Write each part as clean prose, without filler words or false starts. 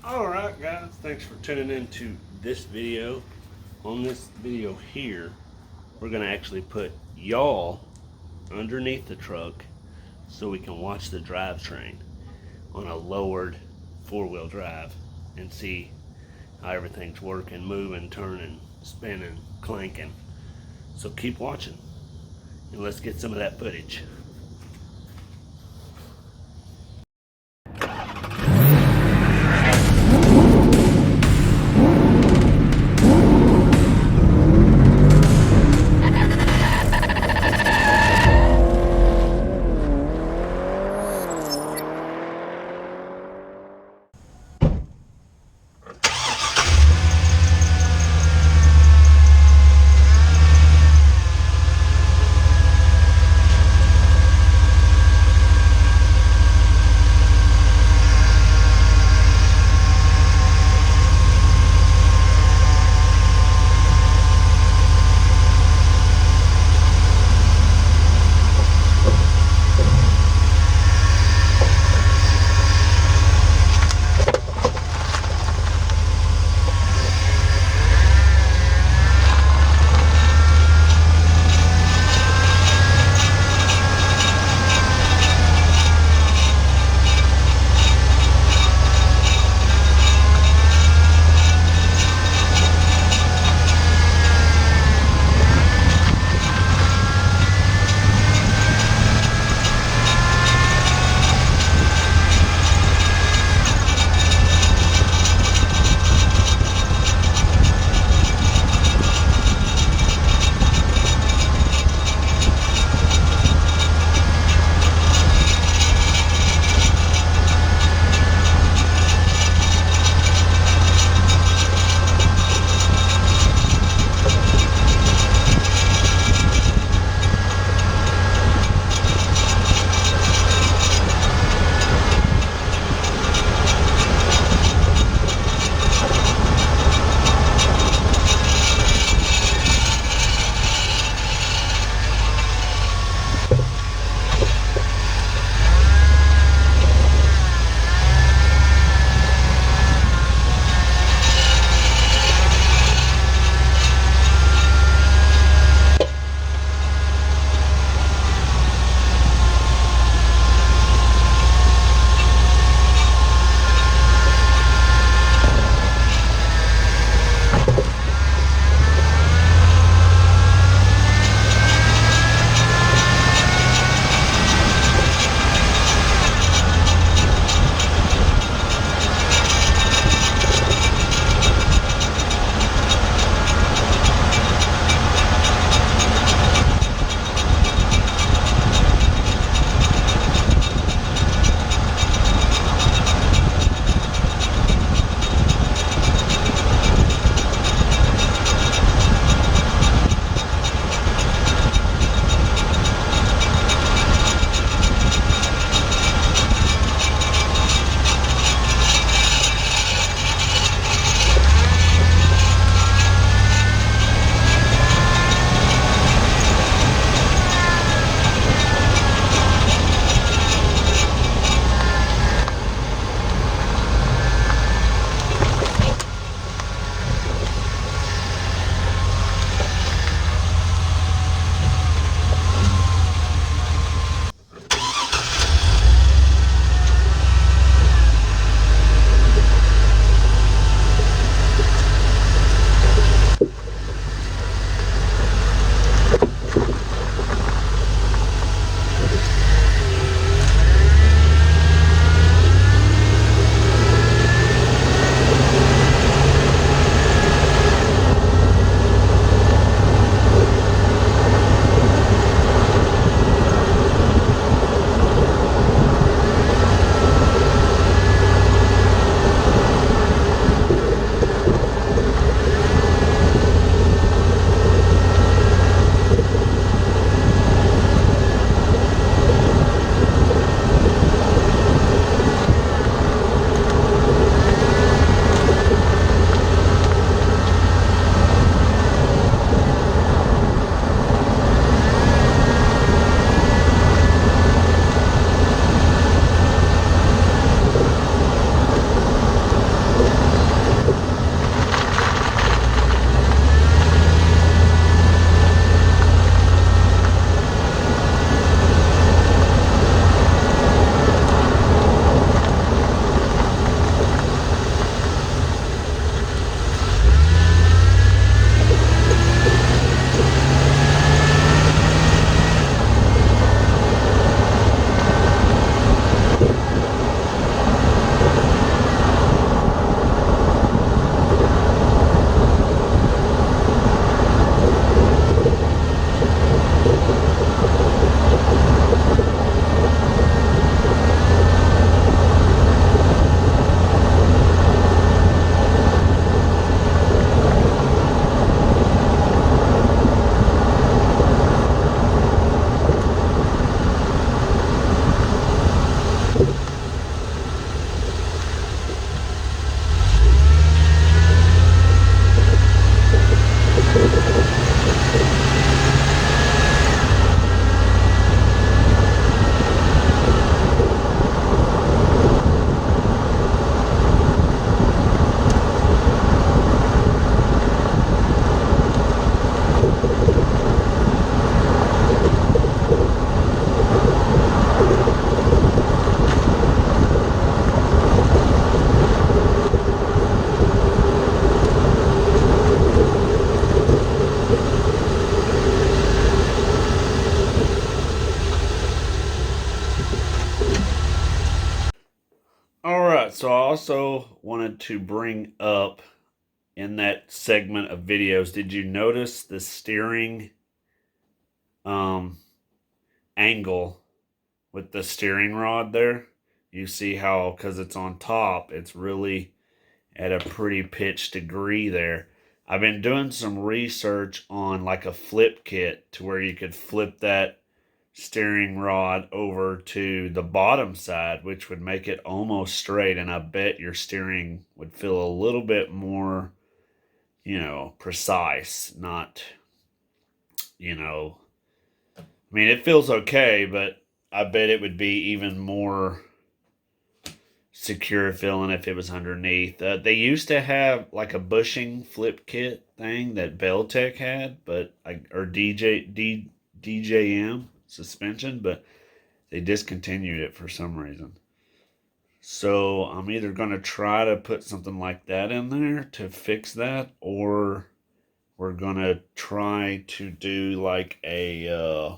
Alright guys, thanks for tuning in to this video. On this video here, we're going to actually put y'all underneath the truck so we can watch the drivetrain on a lowered four-wheel drive and see how everything's working, moving, turning, spinning, clanking. So keep watching and let's get some of that footage. So I also wanted to bring up in that segment of videos, did you notice the steering angle with the steering rod there? You see how, because it's on top, it's really at a pretty pitched degree there. I've been doing some research on like a flip kit to where you could flip that steering rod over to the bottom side, which would make it almost straight, and I bet your steering would feel a little bit more, precise. Not, I mean, it feels okay, but I bet it would be even more secure feeling if it was underneath. They used to have like a bushing flip kit thing that Beltec had, or DJM suspension, but they discontinued it for some reason. So I'm either going to try to put something like that in there to fix that, or we're going to try to do like a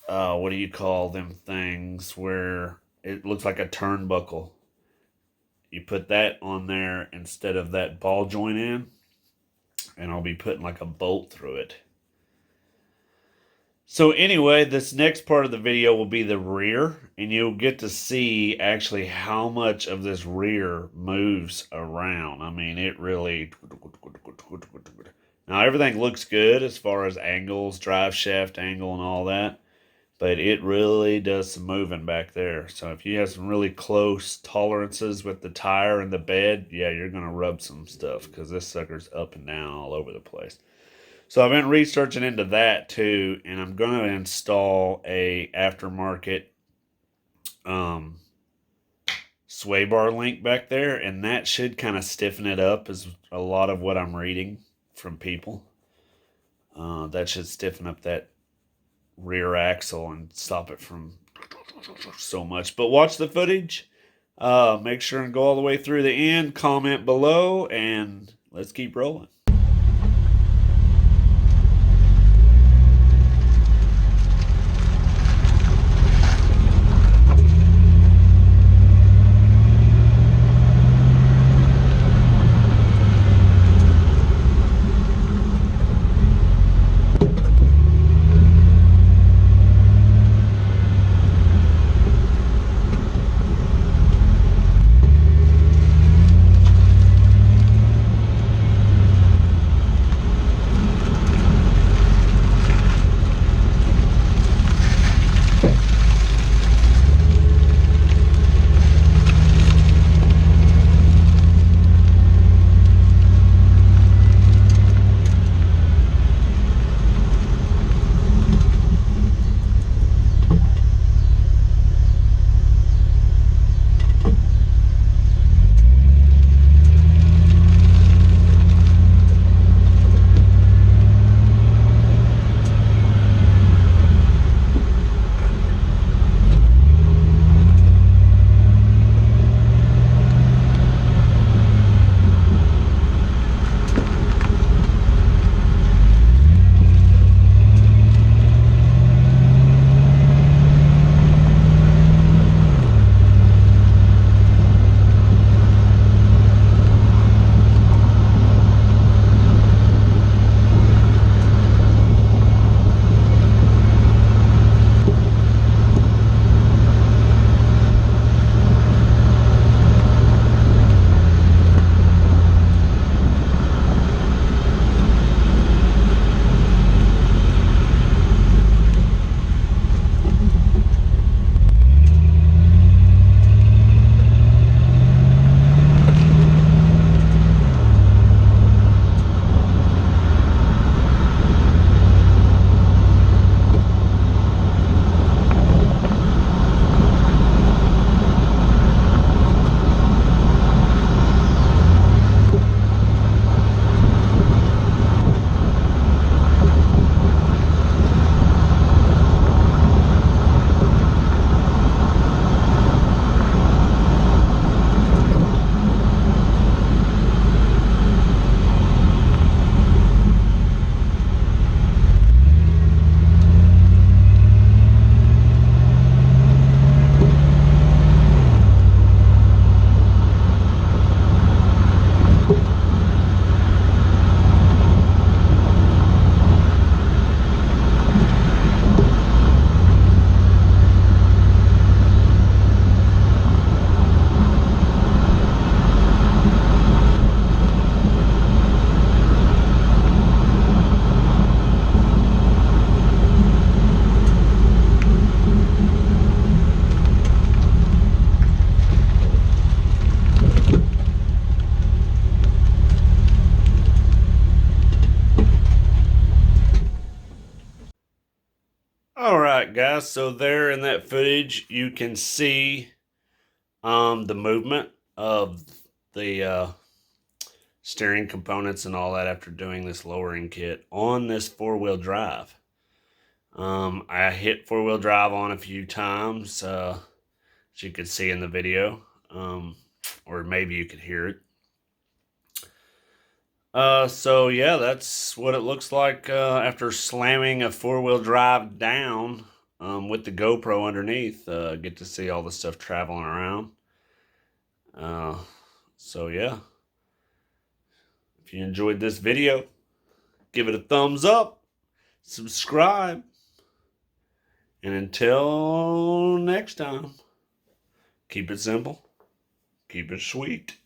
what do you call them things where it looks like a turnbuckle. You put that on there instead of that ball joint in, and I'll be putting like a bolt through it. So anyway, this next part of the video will be the rear, and you'll get to see actually how much of this rear moves around. I mean, it really... Now, everything looks good as far as angles, drive shaft angle and all that, but it really does some moving back there. So if you have some really close tolerances with the tire and the bed, yeah, you're going to rub some stuff, because this sucker's up and down all over the place. So I've been researching into that too, and I'm going to install a aftermarket sway bar link back there, and that should kind of stiffen it up, is a lot of what I'm reading from people. That should stiffen up that rear axle and stop it from so much. But watch the footage. Make sure and go all the way through the end. Comment below, and let's keep rolling. Alright guys, so there in that footage you can see the movement of the steering components and all that after doing this lowering kit on this 4-wheel drive. I hit 4-wheel drive on a few times, as you could see in the video, or maybe you could hear it. So yeah, that's what it looks like after slamming a 4-wheel drive down with the GoPro underneath. Get to see all the stuff traveling around. So yeah, if you enjoyed this video, give it a thumbs up, subscribe, and until next time, keep it simple, keep it sweet.